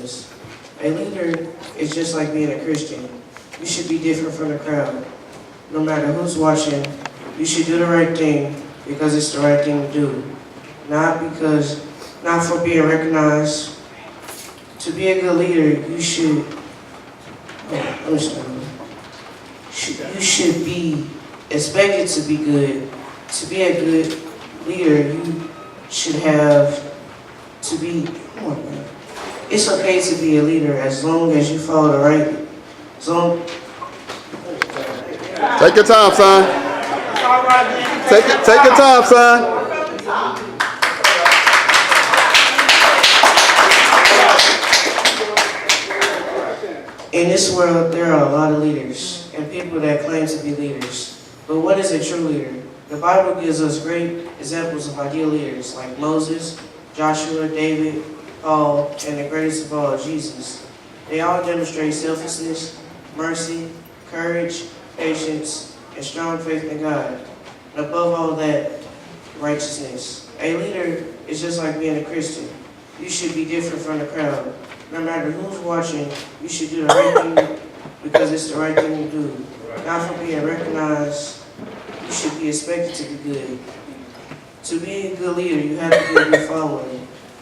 righteousness. A leader is just like being a Christian. You should be different from the crowd. No matter who's watching, you should do the right thing because it's the right thing to do. Not for being recognized. To be a good leader, you should be expected to be good. To be a good leader, you should have to be, come on, man. It's okay to be a leader as long as you follow the right, Take your time, son. Take your time, son. In this world, there are a lot of leaders and people that claim to be leaders. But what is a true leader? The Bible gives us great examples of ideal leaders like Moses, Joshua, David, Paul, and the greatest of all, Jesus. They all demonstrate selflessness, mercy, courage, patience, and strong faith in God. And above all that, righteousness. A leader is just like being a Christian. You should be different from the crowd. No matter who's watching, you should do the right thing because it's the right thing to do. Not for being recognized, you should be expected to be good. To be a good leader, you have to be a good follower.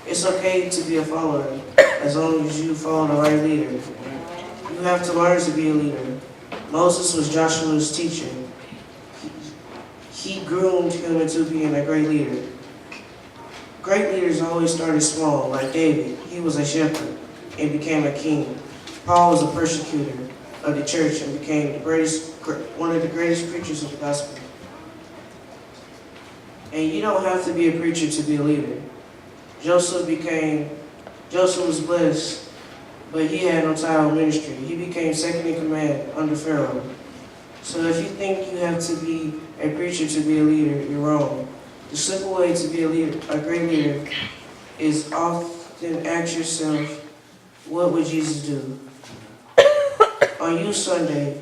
It's okay to be a follower as long as you follow the right leader. You have to learn to be a leader. Moses was Joshua's teacher. He groomed him into being a great leader. Great leaders always started small, like David. He was a shepherd and became a king. Paul was a persecutor of the church and became one of the greatest preachers of the gospel. And you don't have to be a preacher to be a leader. Joseph was blessed, but he had no title of ministry. He became second in command under Pharaoh. So if you think you have to be a preacher to be a leader, you're wrong. The simple way to be a great leader, is often ask yourself, what would Jesus do? On Youth Sunday,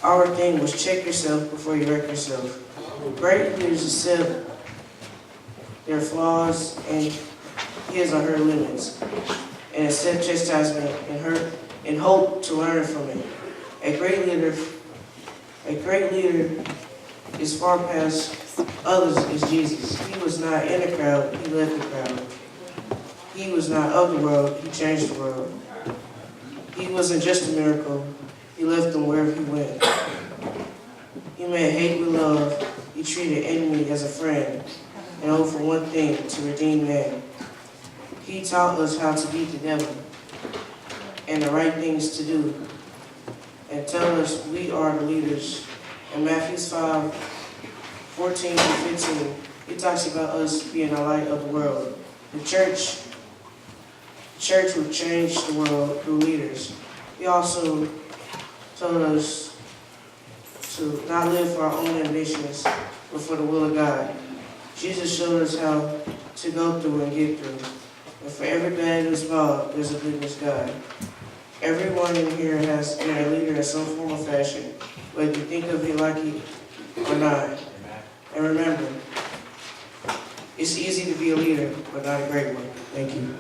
our thing was check yourself before you wreck yourself. Great leaders accept their flaws and his or her limits, and accept chastisement and hope to learn from it. A great leader is far past others is Jesus. He was not in the crowd, he left the crowd. He was not of the world, he changed the world. He wasn't just a miracle, he left them wherever he went. He met hate with love, he treated enemy as a friend, and hoped for one thing, to redeem man. He taught us how to beat the devil and the right things to do, and tell us we are the leaders. In Matthew 5:14-15, he talks about us being the light of the world. The church would change the world through leaders. He also told us to not live for our own ambitions, but for the will of God. Jesus showed us how to go through and get through. And for every bad news involved, there's a good news God. Everyone in here has been a leader in some form or fashion, whether you think of it like it or not. And remember, it's easy to be a leader, but not a great one. Thank you.